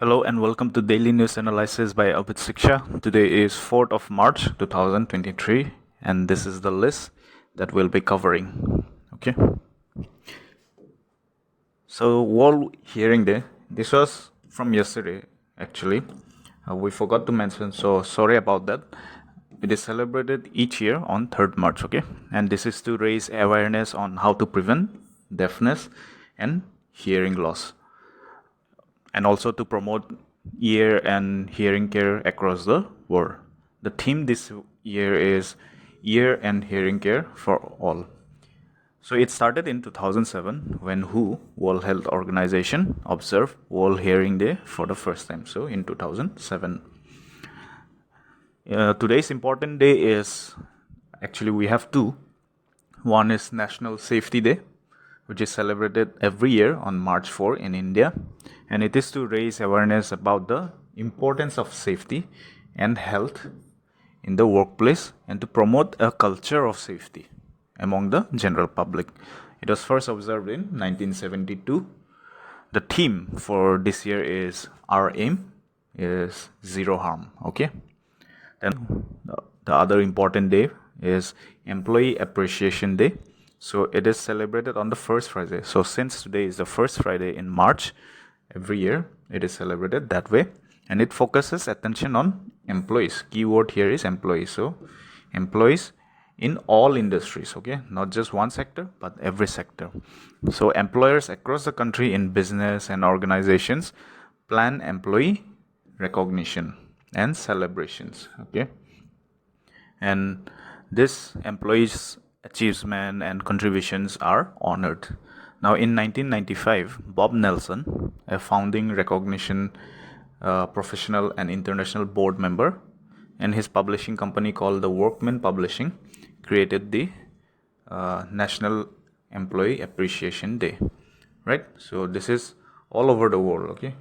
Hello and welcome to Daily News Analysis by UPSC. Today is 4th of March 2023 and this is the list that we'll be covering. Okay. So World Hearing Day, this was from yesterday actually. We forgot to mention, so sorry about that. It is celebrated each year on 3rd March, okay? And this is to raise awareness on how to prevent deafness and hearing loss, and also to promote ear and hearing care across the world. The theme this year is Ear and Hearing Care for All. So it started in 2007 when WHO, World Health Organization, observed World Hearing Day for the first time. So in 2007. Today's important day is, actually we have two. One is National Safety Day, which is celebrated every year on March 4 in India, and it is to raise awareness about the importance of safety and health in the workplace and to promote a culture of safety among the general public. It was first observed in 1972. The theme for this year is Our Aim is Zero Harm. Okay. Then the other important day is Employee Appreciation Day. So it is celebrated on the first Friday. So since today is the first Friday in March, every year it is celebrated that way. And it focuses attention on employees. Keyword here is employees. So employees in all industries, okay? Not just one sector, but every sector. So employers across the country in business and organizations plan employee recognition and celebrations, okay? And this employees' achievement and contributions are honored. Now in 1995, Bob Nelson, a founding recognition professional and international board member, and his publishing company called the Workman Publishing, created the National Employee Appreciation Day, right? So this is all over the world, okay?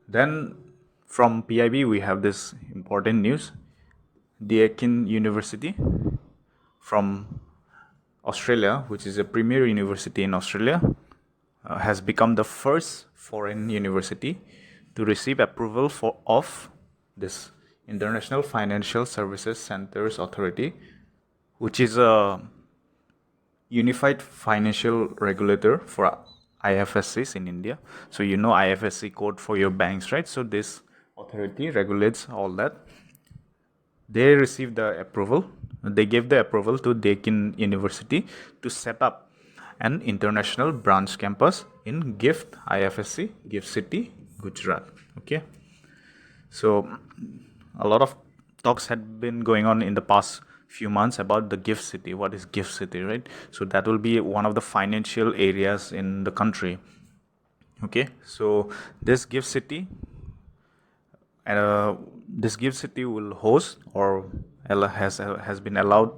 Then from PIB we have this important news. Deakin University from Australia, which is a premier university in Australia, has become the first foreign university to receive approval of this International Financial Services Centers Authority, which is a unified financial regulator for IFSCs in India. So you know IFSC code for your banks, right? So this authority regulates all that. They received the approval. They gave the approval to Deakin University to set up an international branch campus in GIFT IFSC, GIFT City, Gujarat. Okay. So a lot of talks had been going on in the past few months about the GIFT City. What is GIFT City, right? So that will be one of the financial areas in the country. Okay. So this GIFT City will host or has been allowed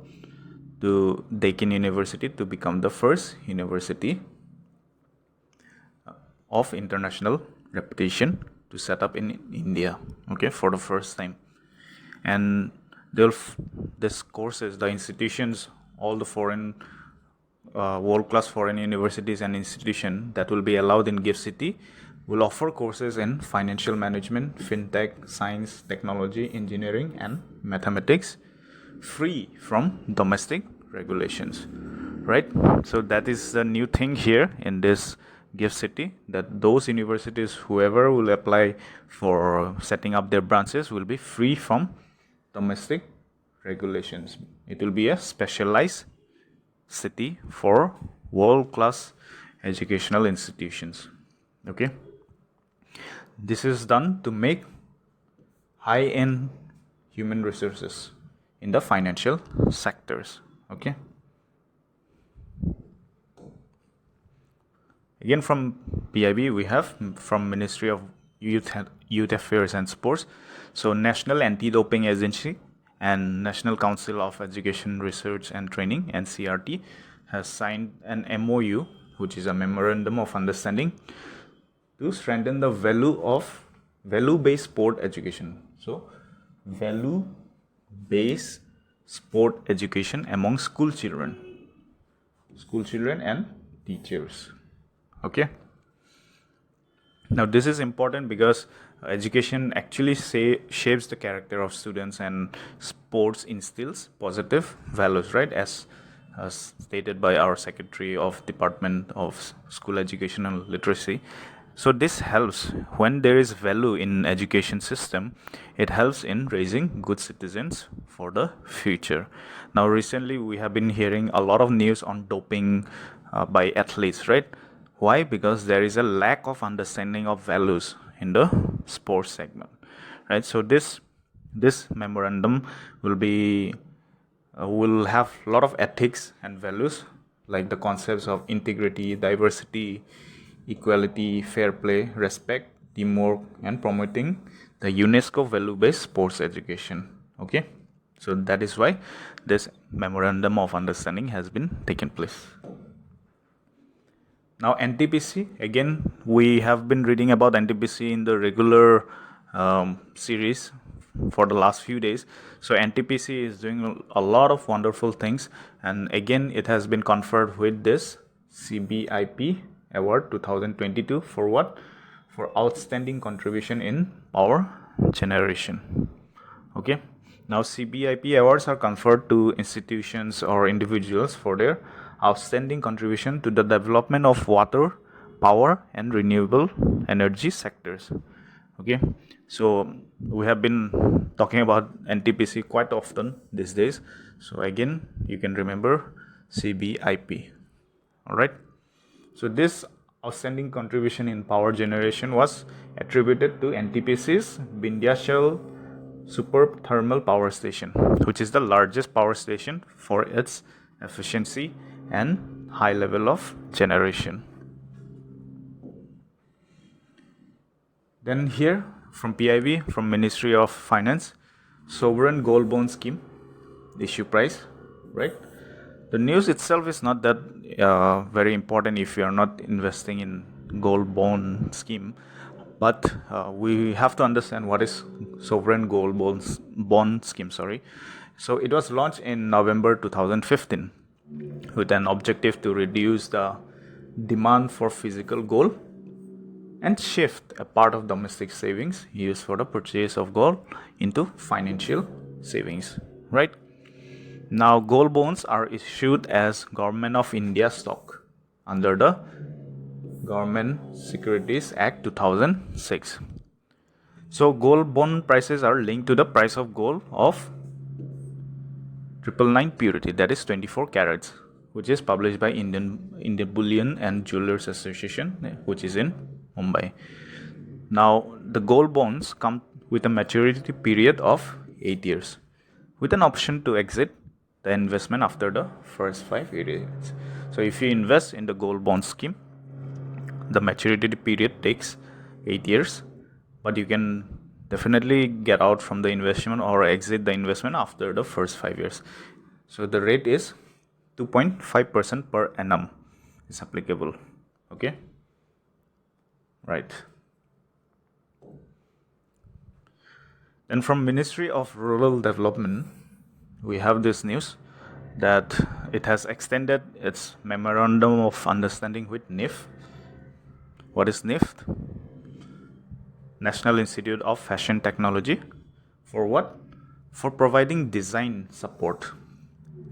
to Deakin University to become the first university of international reputation to set up in India, okay, for the first time. And this courses, the institutions, all the foreign world-class foreign universities and institutions that will be allowed in GIFT City will offer courses in financial management, fintech, science, technology, engineering, and mathematics, free from domestic regulations, right? So that is the new thing here in this GIFT City, that those universities, whoever will apply for setting up their branches, will be free from domestic regulations. It will be a specialized city for world-class educational institutions, okay? This is done to make high-end human resources in the financial sectors, okay? Again from PIB we have from Ministry of Youth Affairs and Sports. So National Anti-Doping Agency and National Council of Education Research and Training, NCRT, has signed an MOU, which is a Memorandum of Understanding, to strengthen the value-based sport education. So value-based sport education among school children and teachers. Okay. Now this is important because education actually shapes the character of students, and sports instills positive values, right, as stated by our Secretary of Department of School Education and Literacy. So this helps when there is value in education system. It helps in raising good citizens for the future. Now recently we have been hearing a lot of news on doping by athletes, right? Why? Because there is a lack of understanding of values in the sports segment, right? So this memorandum will have a lot of ethics and values, like the concepts of integrity, diversity, equality, fair play, respect, teamwork, and promoting the UNESCO value-based sports education. Okay, so that is why this memorandum of understanding has been taken place. Now NTPC, again, we have been reading about NTPC in the regular series for the last few days. So NTPC is doing a lot of wonderful things, and again it has been conferred with this CBIP Award 2022 for what? For outstanding contribution in power generation. Okay, now CBIP awards are conferred to institutions or individuals for their outstanding contribution to the development of water, power, and renewable energy sectors. Okay, so we have been talking about NTPC quite often these days. So again, you can remember CBIP. All right. So this outstanding contribution in power generation was attributed to NTPC's Bindyashal Superb Thermal Power Station, which is the largest power station for its efficiency and high level of generation. Then here from PIB, from Ministry of Finance, Sovereign Gold Bond Scheme, issue price, right? The news itself is not that very important if you are not investing in gold bond scheme, but we have to understand what is sovereign gold bond scheme. So it was launched in November 2015 with an objective to reduce the demand for physical gold and shift a part of domestic savings used for the purchase of gold into financial savings, right? Now, gold bonds are issued as Government of India stock under the Government Securities Act 2006. So, gold bond prices are linked to the price of gold of 999 purity, that is 24 carats, which is published by Indian Bullion and Jewelers Association, which is in Mumbai. Now, the gold bonds come with a maturity period of 8 years, with an option to exit the investment after the first 5 years. So if you invest in the gold bond scheme, the maturity period takes 8 years, but you can definitely get out from the investment or exit the investment after the first 5 years. So the rate is 2.5% per annum is applicable. Okay, right. Then from Ministry of Rural Development, we have this news that it has extended its memorandum of understanding with NIFT. What is NIFT? National Institute of Fashion Technology. For what? For providing design support.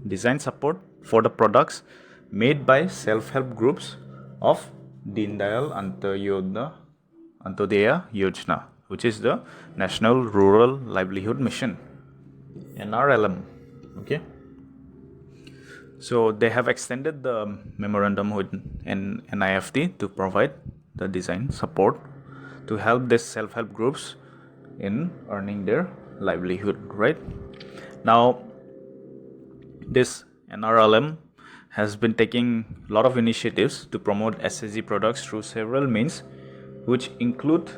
Design support for the products made by self-help groups of Deen Dayal Antyodaya Yojana, which is the National Rural Livelihood Mission, NRLM. Okay, so they have extended the memorandum with NIFT to provide the design support to help these self-help groups in earning their livelihood, right? Now, this NRLM has been taking a lot of initiatives to promote SHG products through several means, which include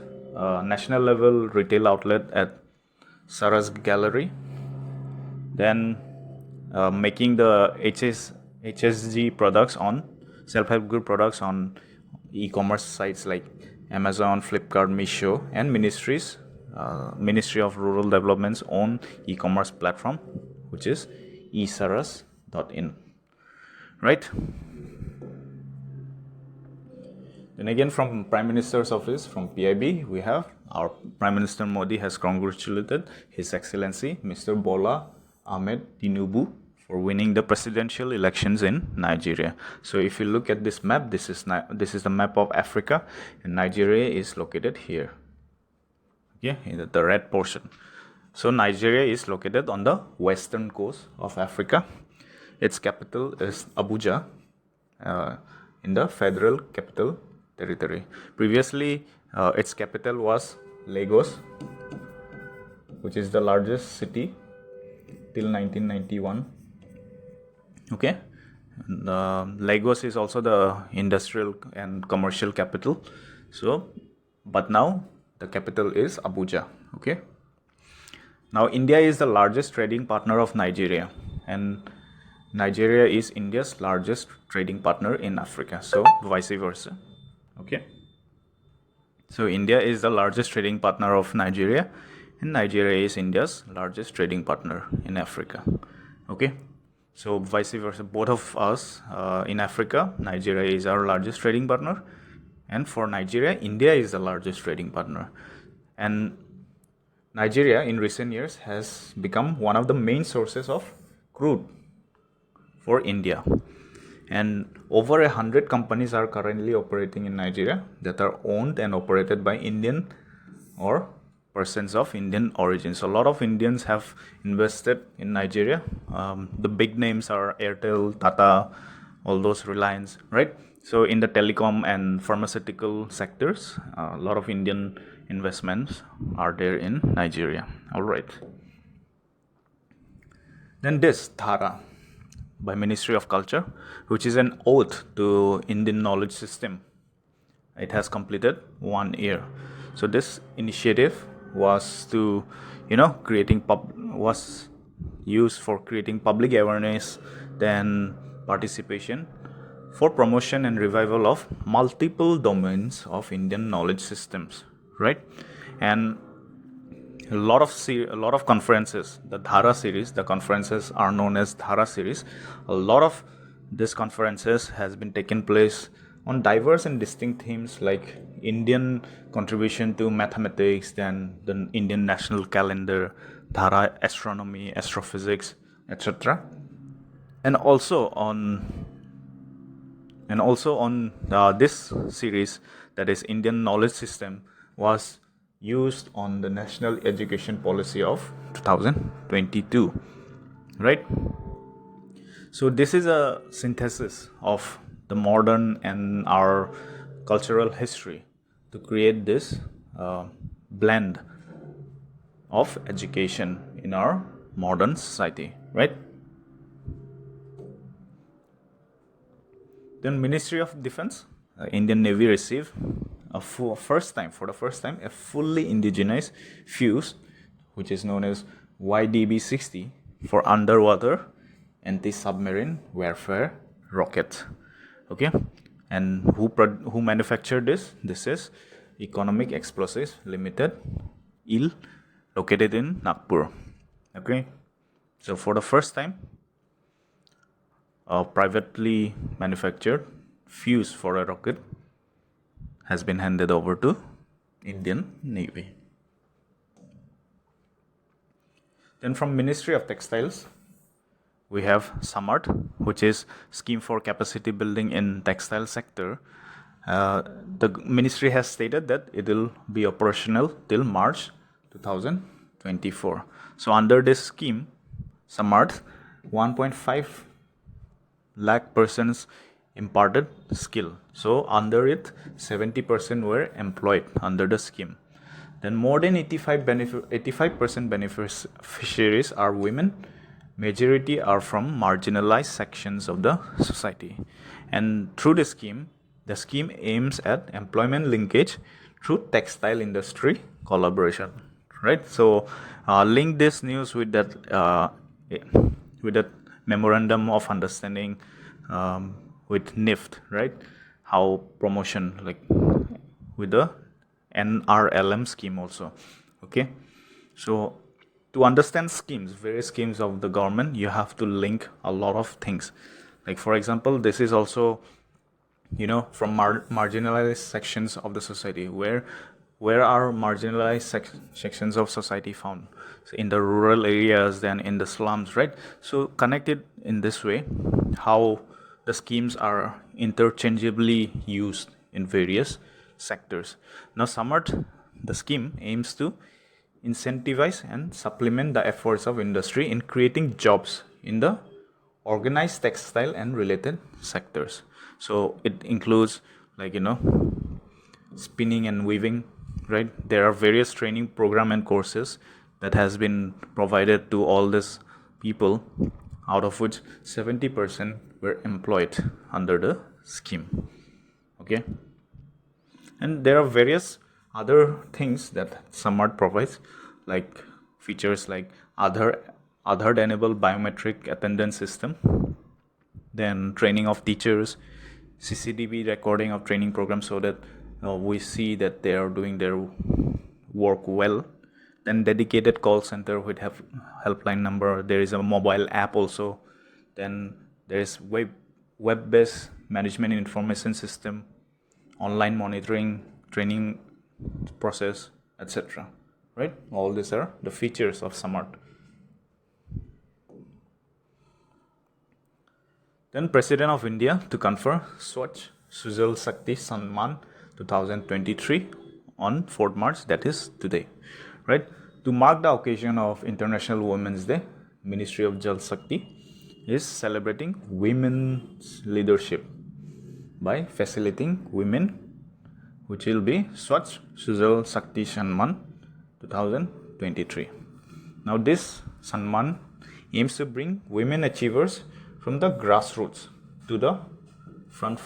national level retail outlet at Saras Gallery, then making the HSG products on self-help group products on e-commerce sites like Amazon, Flipkart, Meesho, and Ministry of Rural Development's own e-commerce platform, which is esaras.in, right? Then again, from Prime Minister's office, from PIB, we have our Prime Minister Modi has congratulated His Excellency Mr. Bola Ahmed Tinubu for winning the presidential elections in Nigeria. So if you look at this map, this is the map of Africa, and Nigeria is located here. Okay, in the red portion. So Nigeria is located on the western coast of Africa. Its capital is Abuja, in the Federal Capital Territory. Previously, its capital was Lagos, which is the largest city till 1991. Okay, Lagos is also the industrial and commercial capital. So, but now the capital is Abuja. Okay. Now India is the largest trading partner of Nigeria, and Nigeria is India's largest trading partner in Africa. So vice versa. Okay. So India is the largest trading partner of Nigeria, and Nigeria is India's largest trading partner in Africa. Okay. So vice versa, both of us in Africa, Nigeria is our largest trading partner, and for Nigeria, India is the largest trading partner. And Nigeria in recent years has become one of the main sources of crude for India. And over 100 companies are currently operating in Nigeria that are owned and operated by Indian or persons of Indian origin. So a lot of Indians have invested in Nigeria. The big names are Airtel, Tata, all those, Reliance, right? So in the telecom and pharmaceutical sectors, a lot of Indian investments are there in Nigeria. All right. Then this Dhara by Ministry of Culture, which is an ode to Indian knowledge system. It has completed 1 year. So this initiative was to, was used for creating public awareness, then participation for promotion and revival of multiple domains of Indian knowledge systems, right? And a lot of conferences, the Dhara series, the conferences are known as Dhara series. A lot of these conferences has been taken place on diverse and distinct themes like Indian contribution to mathematics, then the Indian national calendar, Dhara astronomy, astrophysics, etc. And also on this series, that is Indian knowledge system, was used on the national education policy of 2022, right? So this is a synthesis of the modern and our cultural history to create this blend of education in our modern society, right? Then Ministry of Defense, Indian Navy received for the first time a fully indigenized FUZE, which is known as YDB-60 for underwater anti-submarine warfare rocket. Okay, and who manufactured this? This is Economic Explosives Limited, IL, located in Nagpur. Okay, so for the first time, a privately manufactured fuse for a rocket has been handed over to Indian Navy. Then from Ministry of Textiles, we have Samarth, which is scheme for capacity building in textile sector. The ministry has stated that it will be operational till March 2024. So under this scheme, Samarth, 1.5 lakh persons imparted skill. So under it, 70% were employed under the scheme. Then more than 85% beneficiaries are women. Majority are from marginalized sections of the society. And through the scheme aims at employment linkage through textile industry collaboration, right? So link this news with that memorandum of understanding with NIFT, right? How promotion, like with the NRLM scheme also. Okay, so to understand various schemes of the government, you have to link a lot of things. Like for example, this is also from marginalized sections of the society. Where are marginalized sections of society found? So in the rural areas, then in the slums, right? So connected in this way, how the schemes are interchangeably used in various sectors. Now, Samarth, the scheme aims to incentivize and supplement the efforts of industry in creating jobs in the organized textile and related sectors. So it includes spinning and weaving, right? There are various training program and courses that has been provided to all these people, out of which 70% were employed under the scheme. Okay, and there are various other things that Samarth provides, like features like Aadhaar-enabled biometric attendance system, then training of teachers, CCTV recording of training programs so that we see that they are doing their work well. Then dedicated call center with helpline number. There is a mobile app also. Then there is web-based management information system, online monitoring, training process, etc. Right? All these are the features of Samarth. Then President of India to confer SWACHH SUJAL SHAKTI SAMMAN 2023 on 4th March, that is today. Right? To mark the occasion of International Women's Day, Ministry of Jal Shakti is celebrating women's leadership by facilitating women, which will be SWACHH SUJAL SHAKTI SAMMAN 2023. Now this Samman aims to bring women achievers from the grassroots to the front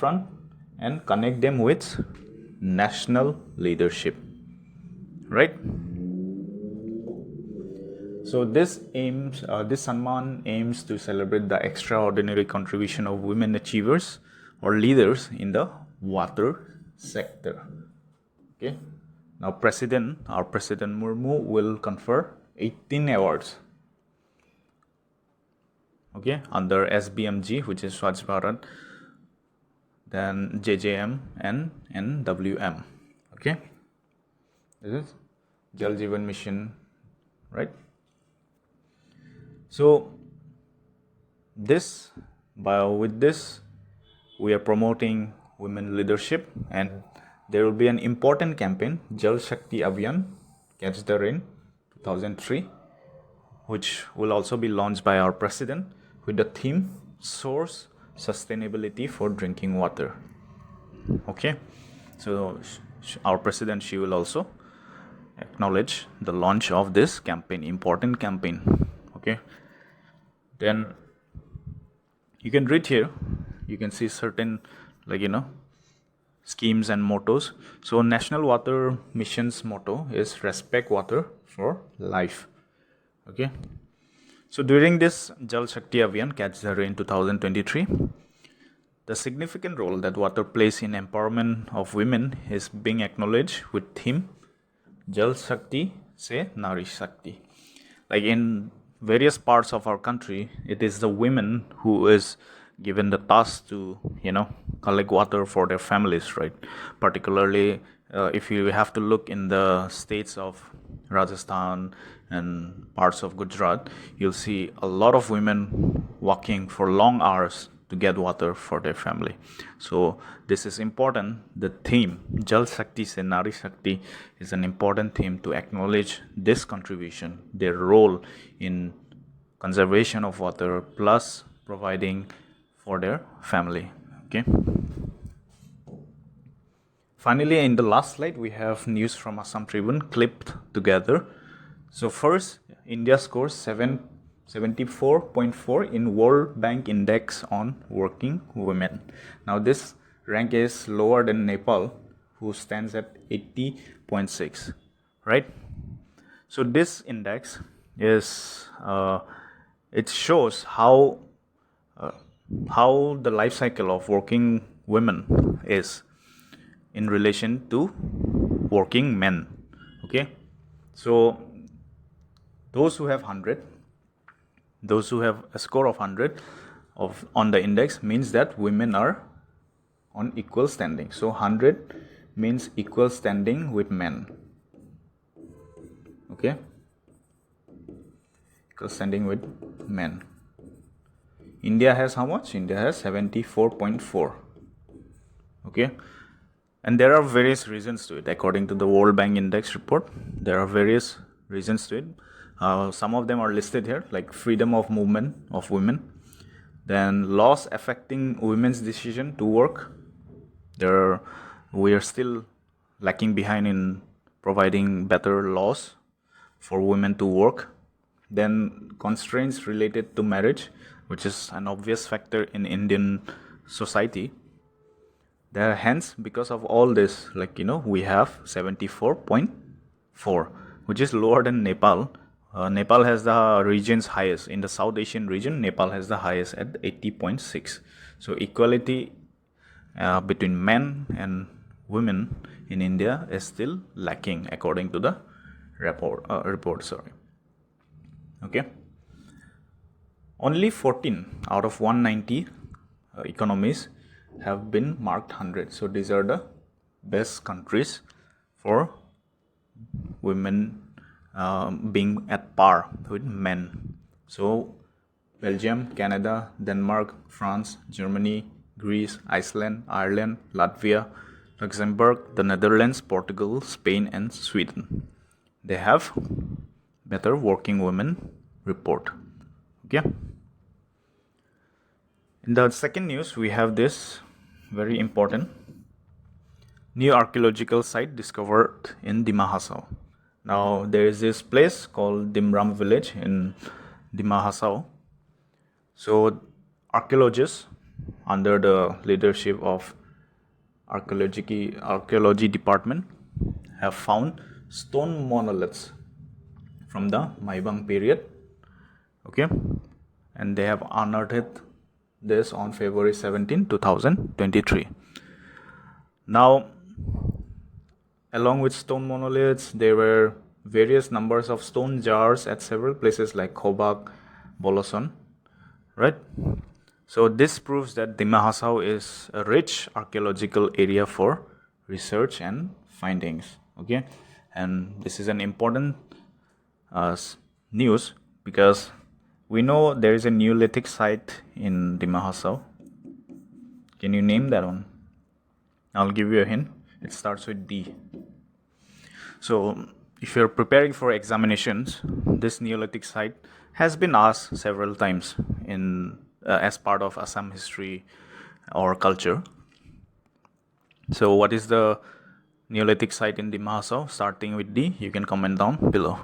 and connect them with national leadership. Right? So this Samman aims to celebrate the extraordinary contribution of women achievers or leaders in the water sector. Okay. Now our President Murmu will confer 18 awards. Okay, under SBMG, which is Swachh Bharat, then JJM and NWM. Okay, this is Jal Jeevan Mission, right? So with this we are promoting women leadership, and there will be an important campaign, Jal Shakti Abhiyan, Catch the Rain 2003, which will also be launched by our President with the theme Source Sustainability for Drinking Water. Okay, so our President, she will also acknowledge the launch of this campaign, important campaign. Okay, then you can read here, you can see certain schemes and mottos. So National Water Mission's motto is respect water for life. Okay, so during this Jal Shakti Abhiyan Catch the Rain 2023, the significant role that water plays in empowerment of women is being acknowledged with theme Jal Shakti Se Nari Shakti. Like in various parts of our country, it is the women who is given the task to collect water for their families, right? Particularly if you have to look in the states of Rajasthan and parts of Gujarat, you'll see a lot of women walking for long hours to get water for their family. So this is important. The theme Jal Shakti Se Nari Shakti is an important theme to acknowledge this contribution, their role in conservation of water plus providing for their family. Okay, finally, in the last slide we have news from Assam Tribune clipped together. So first, India scores 74.4 in World Bank Index on Working Women. Now this rank is lower than Nepal, who stands at 80.6, right? So this index is it shows how the life cycle of working women is in relation to working men. Okay, so those who have 100, those who have a score of 100 on the index means that women are on equal standing. So 100 means equal standing with men. Okay, equal standing with men. India has how much? India has 74.4. Okay, and there are various reasons to it. According to the World Bank Index report, there are various reasons to it. Some of them are listed here, like freedom of movement of women, then laws affecting women's decision to work. We are still lacking behind in providing better laws for women to work. Then constraints related to marriage, which is an obvious factor in Indian society. Hence, because of all this, we have 74.4, which is lower than Nepal. Nepal has the region's highest. In the South Asian region, Nepal has the highest at 80.6. So equality between men and women in India is still lacking, according to the report. Okay. Only 14 out of 190 economies have been marked 100. So these are the best countries for women being at par with men. So Belgium, Canada, Denmark, France, Germany, Greece, Iceland, Ireland, Latvia, Luxembourg, the Netherlands, Portugal, Spain, and Sweden. They have better working women report. Okay. In the second news, we have this very important new archaeological site discovered in Dima Hasao. Now, there is this place called Dimram village in Dima Hasao. So, archaeologists under the leadership of archaeology department have found stone monoliths from the Maibang period. Okay, and they have unearthed this on February 17, 2023. Now, along with stone monoliths, there were various numbers of stone jars at several places like Khobak, Boloson, right? So this proves that Dima Hasao is a rich archaeological area for research and findings. Okay, and this is an important news because we know there is a Neolithic site in Dima Hasao. Can you name that one? I'll give you a hint. It starts with D. So, if you're preparing for examinations, this Neolithic site has been asked several times as part of Assam history or culture. So, what is the Neolithic site in Dima Hasao? Starting with D, you can comment down below.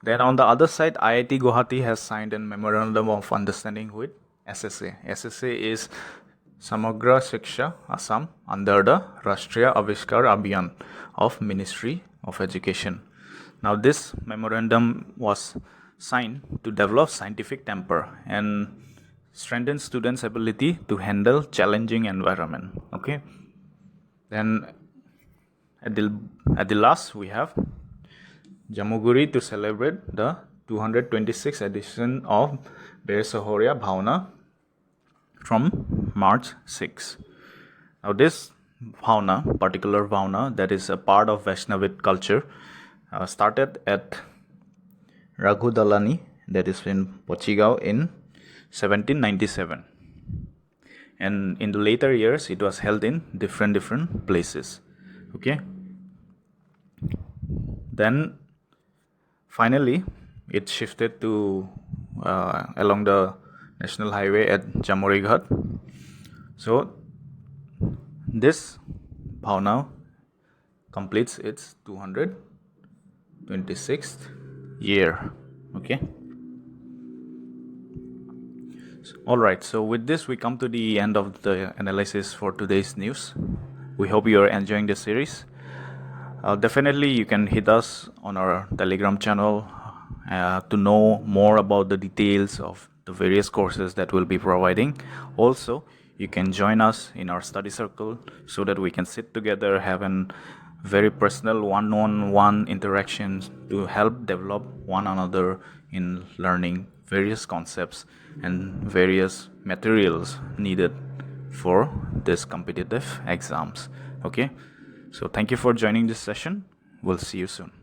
Then on the other side, IIT Guwahati has signed a memorandum of understanding with SSA. SSA is Samagra Shiksha Assam under the Rashtriya Avishkar Abhiyan of Ministry of Education. Now this memorandum was signed to develop scientific temper and strengthen students' ability to handle challenging environment. Okay. Then at the last we have Jamuguri to celebrate the 226th edition of Beresahoria Bhavna from March 6. Now this particular Bhavna that is a part of Vaishnavite culture started at Raghudalani, that is in Pochigao in 1797. And in the later years it was held in different places. Okay. Then finally, it shifted to along the national highway at Jamorighat. So, this Bhavna completes its 226th year. Okay. Alright, so with this we come to the end of the analysis for today's news. We hope you are enjoying the series. Definitely you can hit us on our Telegram channel to know more about the details of the various courses that we'll be providing. Also, you can join us in our study circle so that we can sit together, have a very personal one-on-one interactions to help develop one another in learning various concepts and various materials needed for these competitive exams. Okay, so thank you for joining this session. We'll see you soon.